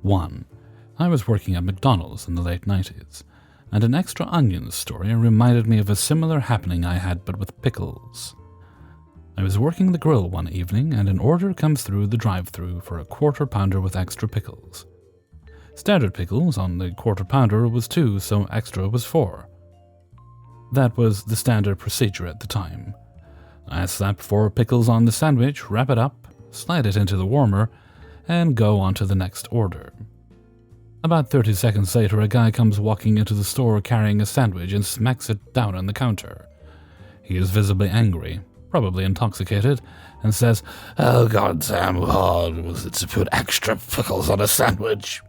1. I was working at McDonald's in the late 90s, and an extra onions story reminded me of a similar happening I had but with pickles. I was working the grill one evening, and an order comes through the drive-thru for a quarter-pounder with extra pickles. Standard pickles on the quarter-pounder was 2, so extra was 4. That was the standard procedure at the time. I slap 4 pickles on the sandwich, wrap it up, slide it into the warmer, and go on to the next order. About 30 seconds later, a guy comes walking into the store carrying a sandwich and smacks it down on the counter. He is visibly angry, probably intoxicated, and says, "Oh, goddamn hard was it to put extra pickles on a sandwich?"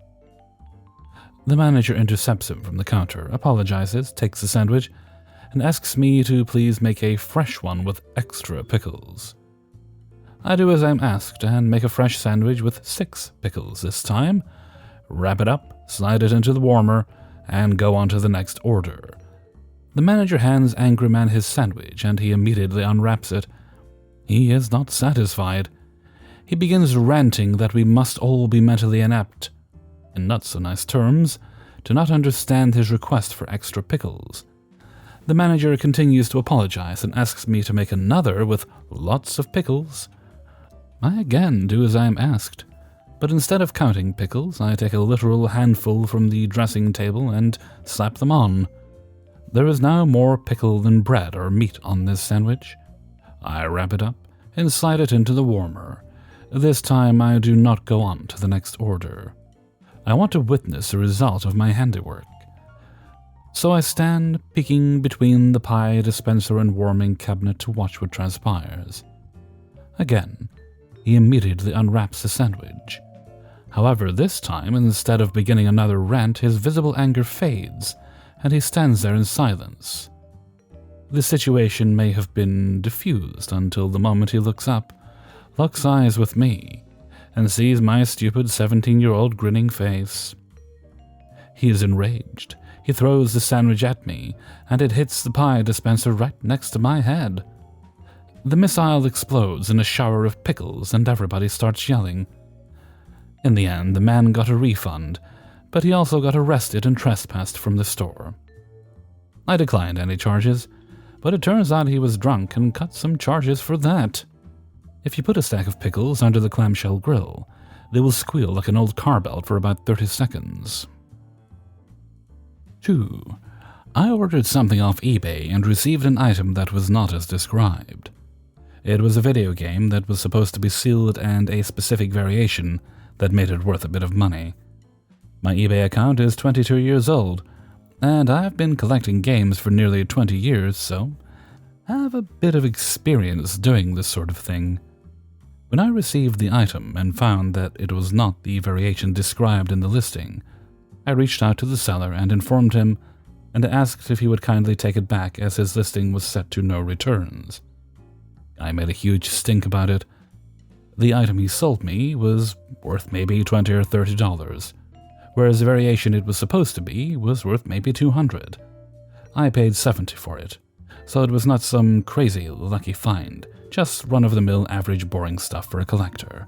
The manager intercepts him from the counter, apologizes, takes the sandwich, and asks me to please make a fresh one with extra pickles. I do as I'm asked and make a fresh sandwich with 6 pickles this time, wrap it up, slide it into the warmer, and go on to the next order. The manager hands Angry Man his sandwich, and he immediately unwraps it. He is not satisfied. He begins ranting that we must all be mentally inept, in not so nice terms, to not understand his request for extra pickles. The manager continues to apologize and asks me to make another with lots of pickles. I again do as I am asked, but instead of counting pickles, I take a literal handful from the dressing table and slap them on. There is now more pickle than bread or meat on this sandwich. I wrap it up and slide it into the warmer. This time I do not go on to the next order. I want to witness the result of my handiwork. So I stand peeking between the pie dispenser and warming cabinet to watch what transpires. Again, he immediately unwraps the sandwich. However, this time, instead of beginning another rant, his visible anger fades, and he stands there in silence. The situation may have been diffused until the moment he looks up, locks eyes with me, and sees my stupid 17-year-old grinning face. He is enraged. He throws the sandwich at me, and it hits the pie dispenser right next to my head. The missile explodes in a shower of pickles, and everybody starts yelling. In the end, the man got a refund, but he also got arrested and trespassed from the store. I declined any charges, but it turns out he was drunk and cut some charges for that. If you put a stack of pickles under the clamshell grill, they will squeal like an old car belt for about 30 seconds. 2. I ordered something off eBay and received an item that was not as described. It was a video game that was supposed to be sealed and a specific variation that made it worth a bit of money. My eBay account is 22 years old, and I've been collecting games for nearly 20 years, so I have a bit of experience doing this sort of thing. When I received the item and found that it was not the variation described in the listing, I reached out to the seller and informed him and asked if he would kindly take it back as his listing was set to no returns. I made a huge stink about it. The item he sold me was worth maybe $20 or $30, whereas the variation it was supposed to be was worth maybe $200. I paid $70 for it, so it was not some crazy lucky find, just run-of-the-mill average boring stuff for a collector.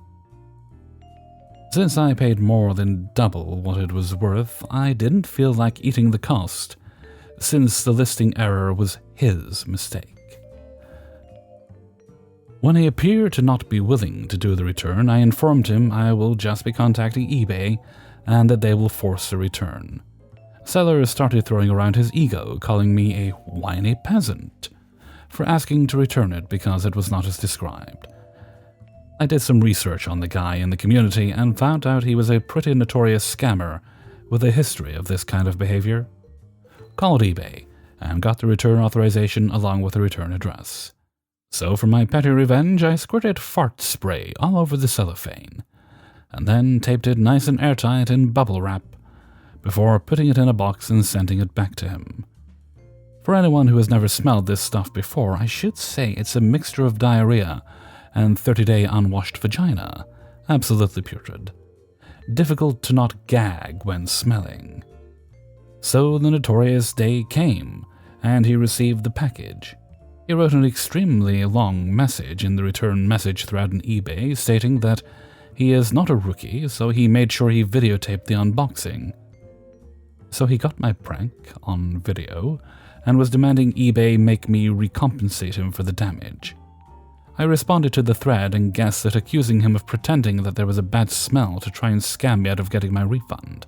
Since I paid more than double what it was worth, I didn't feel like eating the cost, since the listing error was his mistake. When he appeared to not be willing to do the return, I informed him I will just be contacting eBay and that they will force the return. Seller started throwing around his ego, calling me a whiny peasant for asking to return it because it was not as described. I did some research on the guy in the community and found out he was a pretty notorious scammer with a history of this kind of behavior. Called eBay and got the return authorization along with the return address. So for my petty revenge, I squirted fart spray all over the cellophane, and then taped it nice and airtight in bubble wrap before putting it in a box and sending it back to him. For anyone who has never smelled this stuff before, I should say it's a mixture of diarrhea and 30-day unwashed vagina, absolutely putrid. Difficult to not gag when smelling. So the notorious day came, and he received the package. He wrote an extremely long message in the return message thread on eBay stating that He is not a rookie, so he made sure he videotaped the unboxing. So he got my prank on video and was demanding eBay make me recompensate him for the damage. I responded to the thread and guessed that accusing him of pretending that there was a bad smell to try and scam me out of getting my refund.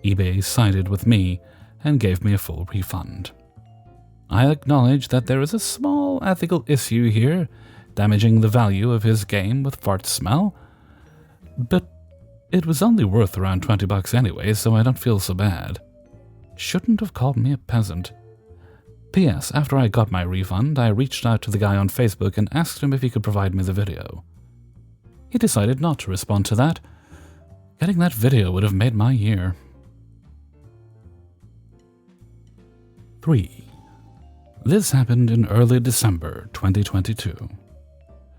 eBay sided with me and gave me a full refund. I acknowledge that there is a small ethical issue here, damaging the value of his game with fart smell, but it was only worth around $20 anyway, so I don't feel so bad. Shouldn't have called me a peasant. P.S. After I got my refund, I reached out to the guy on Facebook and asked him if he could provide me the video. He decided not to respond to that. Getting that video would have made my year. 3. This happened in early December 2022.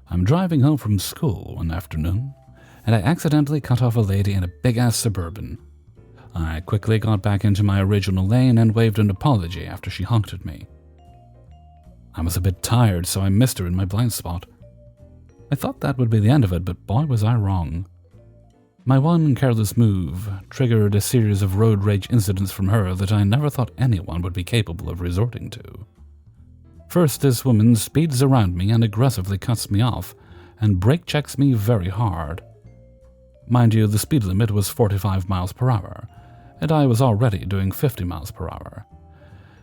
I'm driving home from school one afternoon, and I accidentally cut off a lady in a big-ass Suburban. I quickly got back into my original lane and waved an apology after she honked at me. I was a bit tired, so I missed her in my blind spot. I thought that would be the end of it, but boy was I wrong. My one careless move triggered a series of road rage incidents from her that I never thought anyone would be capable of resorting to. First, this woman speeds around me and aggressively cuts me off, and brake checks me very hard. Mind you, the speed limit was 45 miles per hour, and I was already doing 50 miles per hour.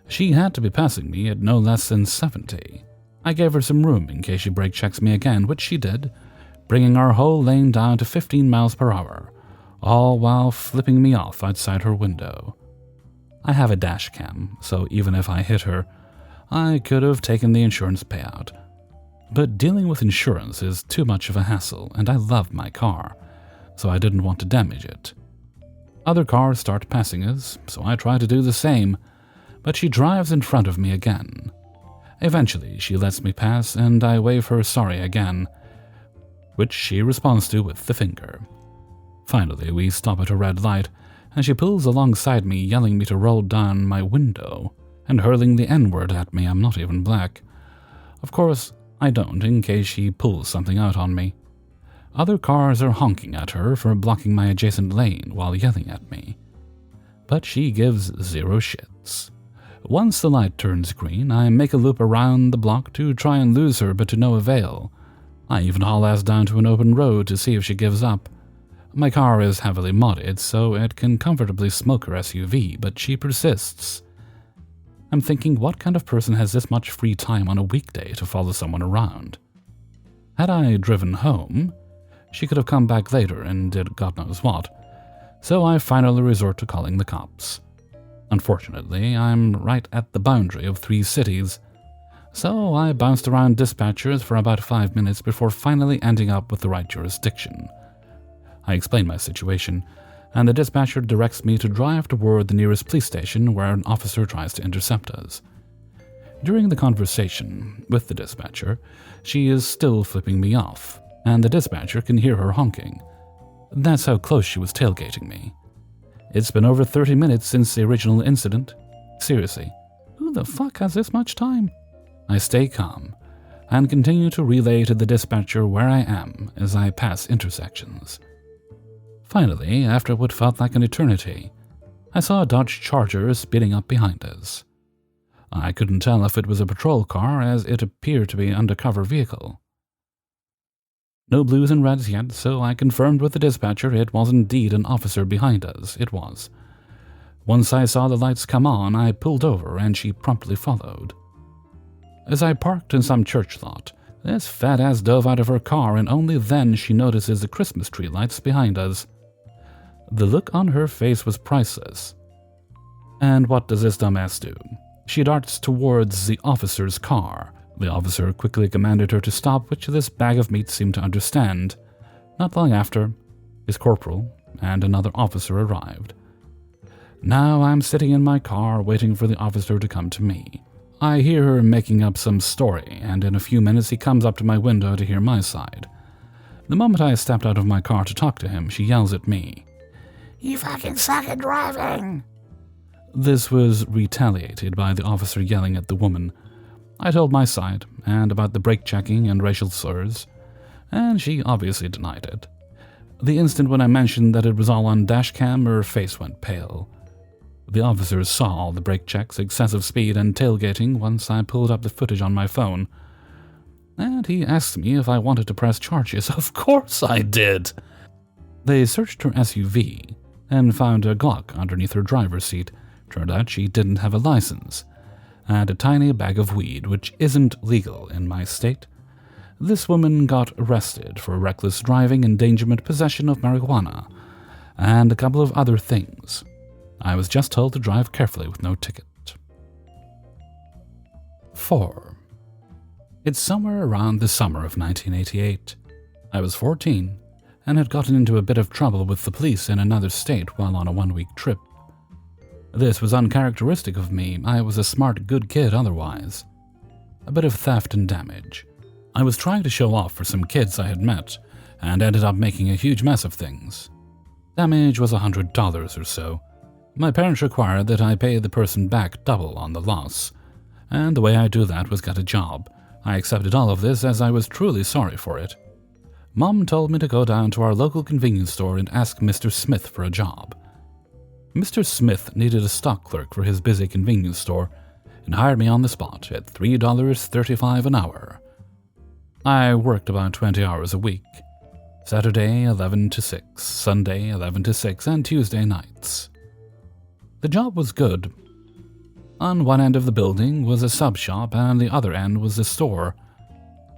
She had to be passing me at no less than 70. I gave her some room in case she brake checks me again, which she did, bringing our whole lane down to 15 miles per hour, all while flipping me off outside her window. I have a dash cam, so even if I hit her, I could have taken the insurance payout. But dealing with insurance is too much of a hassle, and I love my car, so I didn't want to damage it. Other cars start passing us, so I try to do the same, but she drives in front of me again. Eventually, she lets me pass, and I wave her sorry again, which she responds to with the finger. Finally, we stop at a red light, and she pulls alongside me, yelling me to roll down my window, and hurling the N-word at me. I'm not even black. Of course, I don't, in case she pulls something out on me. Other cars are honking at her for blocking my adjacent lane while yelling at me. But she gives zero shits. Once the light turns green, I make a loop around the block to try and lose her, but to no avail. I even haul ass down to an open road to see if she gives up. My car is heavily modded, so it can comfortably smoke her SUV, but she persists. I'm thinking, what kind of person has this much free time on a weekday to follow someone around? Had I driven home, she could have come back later and did God knows what, so I finally resort to calling the cops. Unfortunately, I'm right at the boundary of 3 cities, so I bounced around dispatchers for about 5 minutes before finally ending up with the right jurisdiction. I explain my situation, and the dispatcher directs me to drive toward the nearest police station where an officer tries to intercept us. During the conversation with the dispatcher, she is still flipping me off, and the dispatcher can hear her honking. That's how close she was tailgating me. It's been over 30 minutes since the original incident. Seriously, who the fuck has this much time? I stay calm and continue to relay to the dispatcher where I am as I pass intersections. Finally, after what felt like an eternity, I saw a Dodge Charger speeding up behind us. I couldn't tell if it was a patrol car, as it appeared to be an undercover vehicle. No blues and reds yet, so I confirmed with the dispatcher it was indeed an officer behind us. It was. Once I saw the lights come on, I pulled over and she promptly followed. As I parked in some church lot, this fat ass dove out of her car, and only then she notices the Christmas tree lights behind us. The look on her face was priceless. And what does this dumbass do? She darts towards the officer's car. The officer quickly commanded her to stop, which this bag of meat seemed to understand. Not long after, his corporal and another officer arrived. Now I'm sitting in my car waiting for the officer to come to me. I hear her making up some story, and in a few minutes he comes up to my window to hear my side. The moment I stepped out of my car to talk to him, she yells at me, "You fucking suck at driving!" This was retaliated by the officer yelling at the woman. I told my side, and about the brake checking and racial slurs, and she obviously denied it. The instant when I mentioned that it was all on dashcam, her face went pale. The officers saw all the brake checks, excessive speed, and tailgating once I pulled up the footage on my phone. And he asked me if I wanted to press charges. Of course I did! They searched her SUV and found a Glock underneath her driver's seat. Turned out she didn't have a license, and a tiny bag of weed, which isn't legal in my state. This woman got arrested for reckless driving, endangerment, possession of marijuana, and a couple of other things. I was just told to drive carefully with no ticket. 4. It's somewhere around the summer of 1988. I was 14 and had gotten into a bit of trouble with the police in another state while on a one-week trip. This was uncharacteristic of me. I was a smart, good kid otherwise. A bit of theft and damage. I was trying to show off for some kids I had met and ended up making a huge mess of things. Damage was $100 or so. My parents required that I pay the person back double on the loss, and the way I do that was get a job. I accepted all of this as I was truly sorry for it. Mom told me to go down to our local convenience store and ask Mr. Smith for a job. Mr. Smith needed a stock clerk for his busy convenience store and hired me on the spot at $3.35 an hour. I worked about 20 hours a week. Saturday 11 to 6, Sunday 11 to 6, and Tuesday nights. The job was good. On one end of the building was a sub shop and the other end was the store.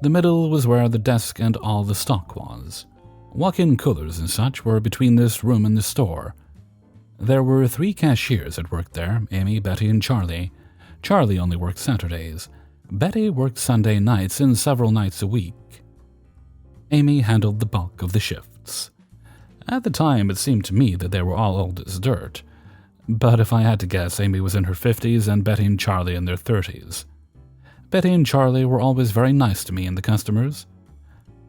The middle was where the desk and all the stock was. Walk-in coolers and such were between this room and the store. There were 3 cashiers that worked there, Amy, Betty, and Charlie. Charlie only worked Saturdays. Betty worked Sunday nights and several nights a week. Amy handled the bulk of the shifts. At the time, it seemed to me that they were all old as dirt. But if I had to guess, Amy was in her 50s and Betty and Charlie in their 30s. Betty and Charlie were always very nice to me and the customers.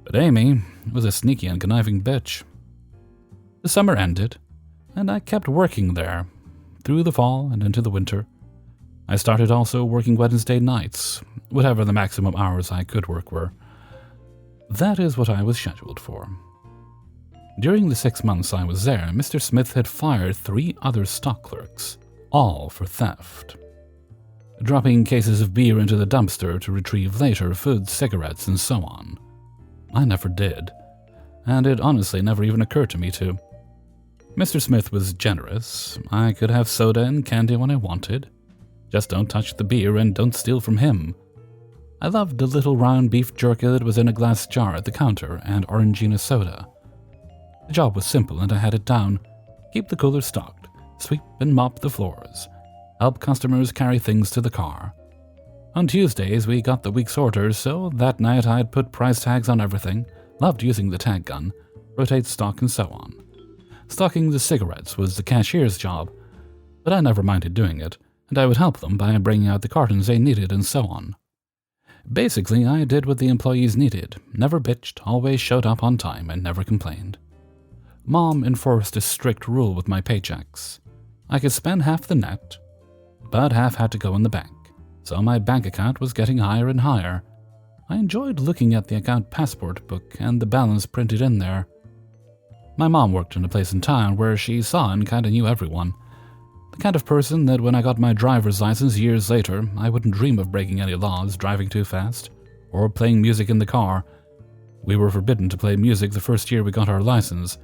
But Amy was a sneaky and conniving bitch. The summer ended, and I kept working there, through the fall and into the winter. I started also working Wednesday nights, whatever the maximum hours I could work were. That is what I was scheduled for. During the 6 months I was there, Mr. Smith had fired 3 other stock clerks, all for theft. Dropping cases of beer into the dumpster to retrieve later food, cigarettes, and so on. I never did, and it honestly never even occurred to me to. Mr. Smith was generous. I could have soda and candy when I wanted. Just don't touch the beer and don't steal from him. I loved the little round beef jerky that was in a glass jar at the counter and Orangina soda. The job was simple and I had it down. Keep the cooler stocked, sweep and mop the floors, help customers carry things to the car. On Tuesdays we got the week's orders, so that night I'd put price tags on everything, loved using the tag gun, rotate stock and so on. Stocking the cigarettes was the cashier's job, but I never minded doing it, and I would help them by bringing out the cartons they needed and so on. Basically, I did what the employees needed, never bitched, always showed up on time, and never complained. Mom enforced a strict rule with my paychecks. I could spend half the net, but half had to go in the bank, so my bank account was getting higher and higher. I enjoyed looking at the account passport book and the balance printed in there. My mom worked in a place in town where she saw and kinda knew everyone. The kind of person that when I got my driver's license years later, I wouldn't dream of breaking any laws, driving too fast, or playing music in the car. We were forbidden to play music the first year we got our license.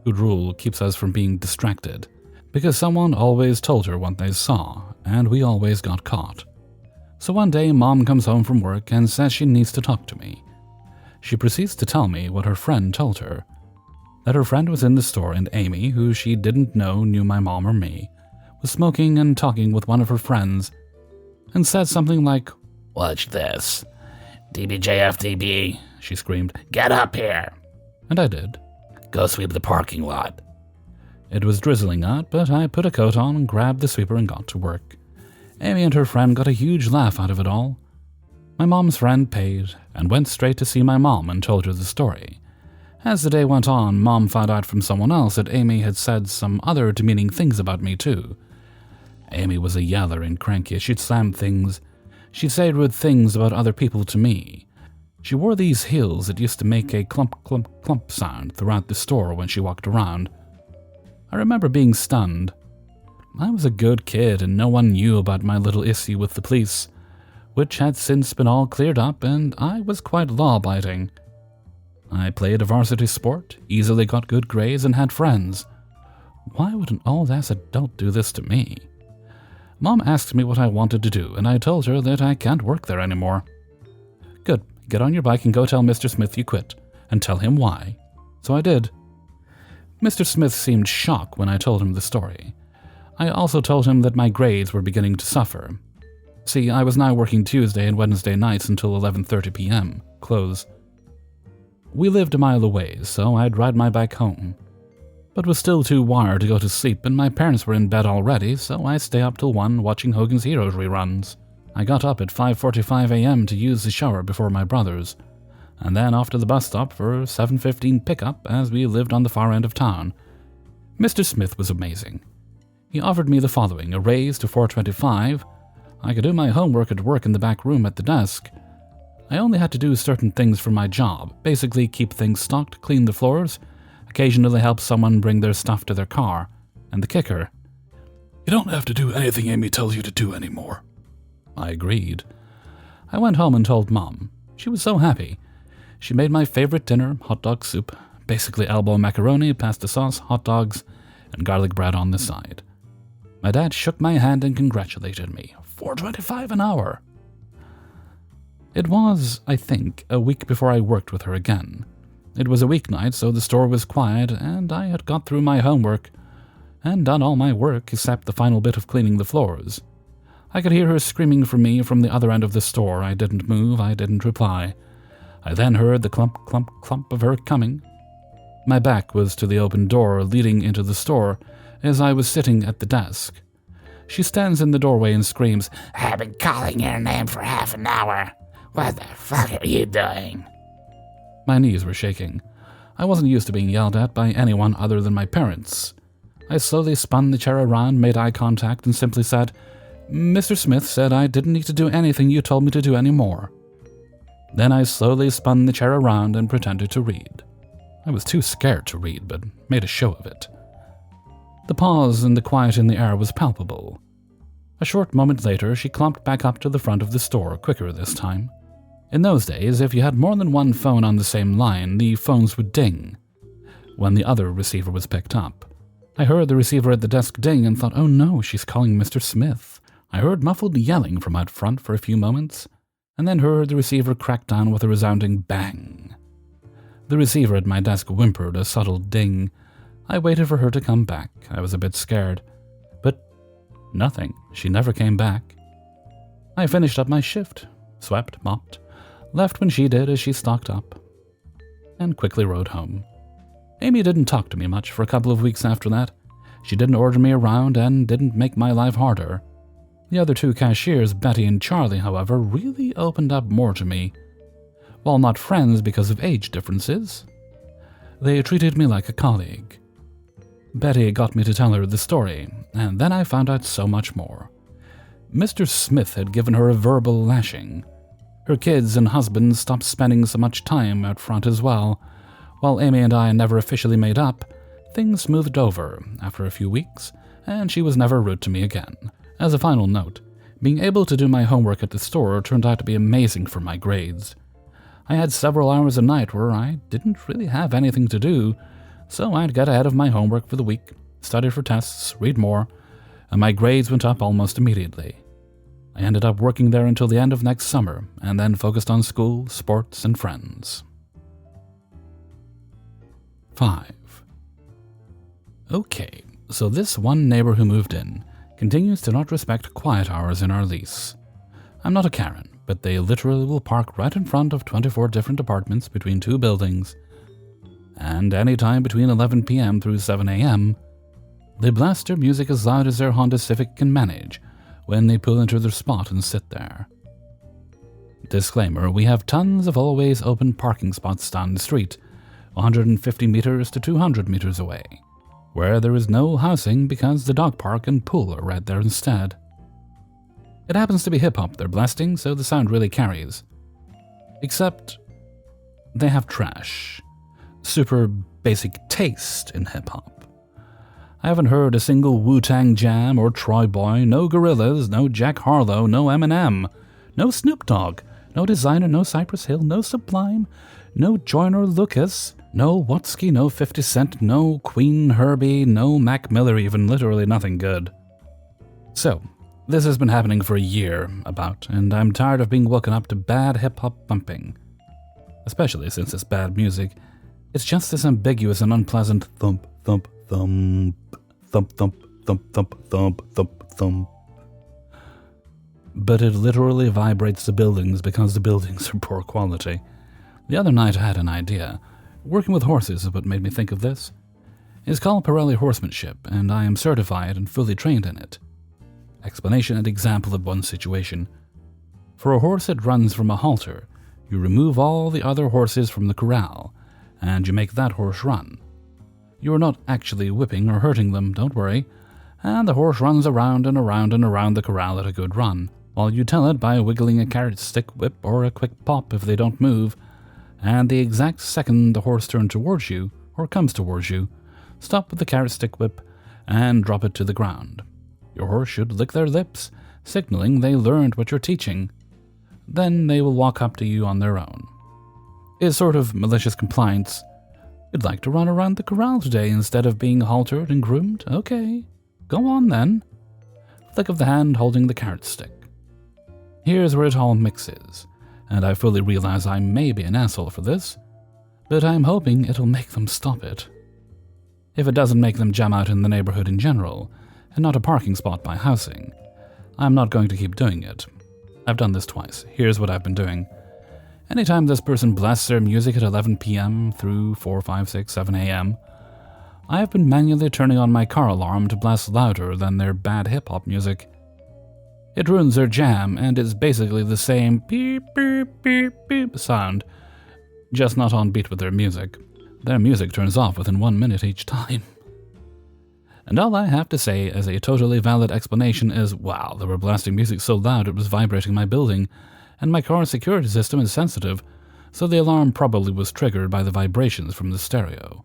Good rule keeps us from being distracted, because someone always told her what they saw, and we always got caught. So one day, Mom comes home from work and says she needs to talk to me. She proceeds to tell me what her friend told her. That her friend was in the store and Amy, who she didn't know knew my mom or me, was smoking and talking with one of her friends, and said something like, "Watch this. DBJFDB," she screamed. "Get up here." And I did. "Go sweep the parking lot." It was drizzling out, but I put a coat on and grabbed the sweeper and got to work. Amy and her friend got a huge laugh out of it all. My mom's friend paid and went straight to see my mom and told her the story. As the day went on, Mom found out from someone else that Amy had said some other demeaning things about me too. Amy was a yeller and cranky. She'd slam things. She'd say rude things about other people to me. She wore these heels that used to make a clump, clump, clump sound throughout the store when she walked around. I remember being stunned. I was a good kid and no one knew about my little issue with the police, which had since been all cleared up, and I was quite law-abiding. I played a varsity sport, easily got good grades, and had friends. Why would an old-ass adult do this to me? Mom asked me what I wanted to do, and I told her that I can't work there anymore. Good, get on your bike and go tell Mr. Smith you quit, and tell him why. So I did. Mr. Smith seemed shocked when I told him the story. I also told him that my grades were beginning to suffer. See, I was now working Tuesday and Wednesday nights until 11:30 p.m., close. We lived a mile away, so I'd ride my bike home. But was still too wired to go to sleep, and my parents were in bed already, so I stay up till 1 watching Hogan's Heroes reruns. I got up at 5:45 a.m. to use the shower before my brothers, and then off to the bus stop for 7:15 pickup as we lived on the far end of town. Mr. Smith was amazing. He offered me the following: a raise to $4.25. I could do my homework at work in the back room at the desk. I only had to do certain things for my job, basically keep things stocked, clean the floors, occasionally help someone bring their stuff to their car, and the kicker: you don't have to do anything Amy tells you to do anymore. I agreed. I went home and told Mom. She was so happy. She made my favorite dinner, hot dog soup, basically elbow macaroni, pasta sauce, hot dogs, and garlic bread on the side. My dad shook my hand and congratulated me. $4.25 an hour. It was, I think, a week before I worked with her again. It was a weeknight, so the store was quiet, and I had got through my homework and done all my work except the final bit of cleaning the floors. I could hear her screaming for me from the other end of the store. I didn't move, I didn't reply. I then heard the clump, clump, clump of her coming. My back was to the open door leading into the store as I was sitting at the desk. She stands in the doorway and screams, "I've been calling your name for half an hour. What the fuck are you doing?" My knees were shaking. I wasn't used to being yelled at by anyone other than my parents. I slowly spun the chair around, made eye contact, and simply said, "Mr. Smith said I didn't need to do anything you told me to do anymore." Then I slowly spun the chair around and pretended to read. I was too scared to read, but made a show of it. The pause and the quiet in the air was palpable. A short moment later, she clumped back up to the front of the store, quicker this time. In those days, if you had more than one phone on the same line, the phones would ding when the other receiver was picked up. I heard the receiver at the desk ding and thought, oh no, she's calling Mr. Smith. I heard muffled yelling from out front for a few moments, and then heard the receiver crack down with a resounding bang. The receiver at my desk whimpered a subtle ding. I waited for her to come back. I was a bit scared. But nothing. She never came back. I finished up my shift, swept, mopped, left when she did as she stocked up, and quickly rode home. Amy didn't talk to me much for a couple of weeks after that. She didn't order me around and didn't make my life harder. The other two cashiers, Betty and Charlie, however, really opened up more to me. While not friends because of age differences, they treated me like a colleague. Betty got me to tell her the story, and then I found out so much more. Mr. Smith had given her a verbal lashing. Her kids and husband stopped spending so much time out front as well. While Amy and I never officially made up, things smoothed over after a few weeks, and she was never rude to me again. As a final note, being able to do my homework at the store turned out to be amazing for my grades. I had several hours a night where I didn't really have anything to do, so I'd get ahead of my homework for the week, study for tests, read more, and my grades went up almost immediately. I ended up working there until the end of next summer, and then focused on school, sports, and friends. 5. Okay, so this one neighbor who moved in continues to not respect quiet hours in our lease. I'm not a Karen, but they literally will park right in front of 24 different apartments between 2 buildings, and any time between 11 p.m. through 7 a.m., they blast their music as loud as their Honda Civic can manage when they pull into their spot and sit there. Disclaimer, we have tons of always open parking spots down the street, 150 meters to 200 meters away, where there is no housing because the dog park and pool are right there instead. It happens to be hip-hop they're blasting, so the sound really carries. Except they have trash. Super basic taste in hip-hop. I haven't heard a single Wu-Tang Jam or Troy Boy, no Gorillaz, no Jack Harlow, no Eminem, no Snoop Dogg, no Designer, no Cypress Hill, no Sublime, no Joyner Lucas, no Watsky, no 50 Cent, no Queen Herbie, no Mac Miller, even literally nothing good. So, this has been happening for a year, about, and I'm tired of being woken up to bad hip-hop bumping. Especially since it's bad music. It's just this ambiguous and unpleasant thump, thump, thump, thump, thump, thump, thump, thump, thump, thump. But it literally vibrates the buildings because the buildings are poor quality. The other night I had an idea. Working with horses is what made me think of this. It's called Pirelli horsemanship, and I am certified and fully trained in it. Explanation and example of one situation. For a horse that runs from a halter, you remove all the other horses from the corral, and you make that horse run. You are not actually whipping or hurting them, don't worry, and the horse runs around and around and around the corral at a good run, while you tell it by wiggling a carrot stick whip or a quick pop if they don't move, and the exact second the horse turns towards you, or comes towards you, stop with the carrot stick whip and drop it to the ground. Your horse should lick their lips, signaling they learned what you're teaching. Then they will walk up to you on their own. It's sort of malicious compliance. You'd like to run around the corral today instead of being haltered and groomed? Okay, go on then. Flick of the hand holding the carrot stick. Here's where it all mixes, and I fully realize I may be an asshole for this, but I'm hoping it'll make them stop it. If it doesn't make them jam out in the neighborhood in general, and not a parking spot by housing, I'm not going to keep doing it. I've done this twice. Here's what I've been doing. Anytime this person blasts their music at 11 p.m. through 4, 5, 6, 7 a.m., I have been manually turning on my car alarm to blast louder than their bad hip-hop music. It ruins their jam, and is basically the same beep, beep, beep, beep sound, just not on beat with their music. Their music turns off within 1 minute each time. And all I have to say as a totally valid explanation is, wow, they were blasting music so loud it was vibrating my building, and my car's security system is sensitive, so the alarm probably was triggered by the vibrations from the stereo.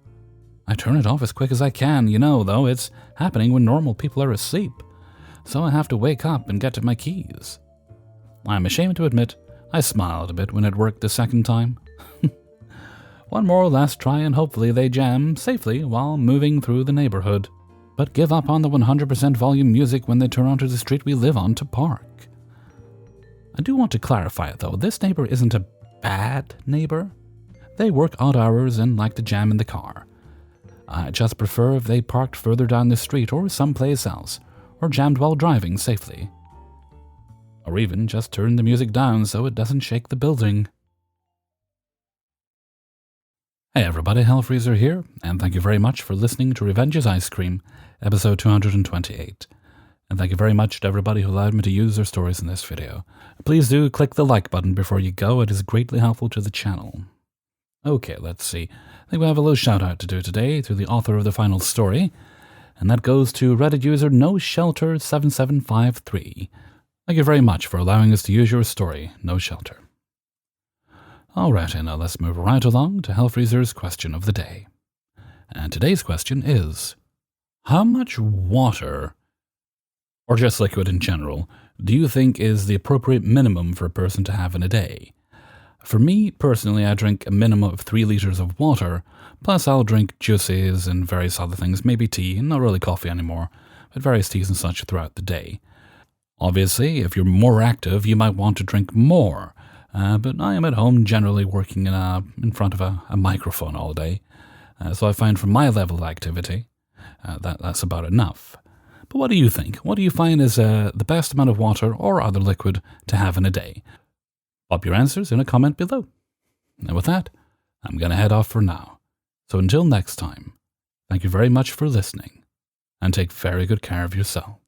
I turn it off as quick as I can, though it's happening when normal people are asleep, so I have to wake up and get to my keys. I'm ashamed to admit, I smiled a bit when it worked the second time. One more last try and hopefully they jam safely while moving through the neighborhood. But give up on the 100% volume music when they turn onto the street we live on to park. I do want to clarify it though, this neighbor isn't a bad neighbor. They work odd hours and like to jam in the car. I just prefer if they parked further down the street or someplace else, or jammed while driving safely. Or even just turn the music down so it doesn't shake the building. Hey everybody, Hellfreezer here, and thank you very much for listening to Revenge's Ice Cream, episode 228. And thank you very much to everybody who allowed me to use their stories in this video. Please do click the like button before you go, it is greatly helpful to the channel. Okay, let's see. I think we have a little shout out to do today to the author of the final story, and that goes to Reddit user NoShelter7753. Thank you very much for allowing us to use your story, No Shelter. Alrighty, now let's move right along to Hellfreezer's question of the day. And today's question is, how much water, or just liquid in general, do you think is the appropriate minimum for a person to have in a day? For me, personally, I drink a minimum of 3 liters of water, plus I'll drink juices and various other things, maybe tea, not really coffee anymore, but various teas and such throughout the day. Obviously, if you're more active, you might want to drink more, but I am at home generally working in front of a microphone all day, so I find for my level of activity, that's about enough. But what do you think? What do you find is the best amount of water or other liquid to have in a day? Pop your answers in a comment below. And with that, I'm going to head off for now. So until next time, thank you very much for listening, and take very good care of yourself.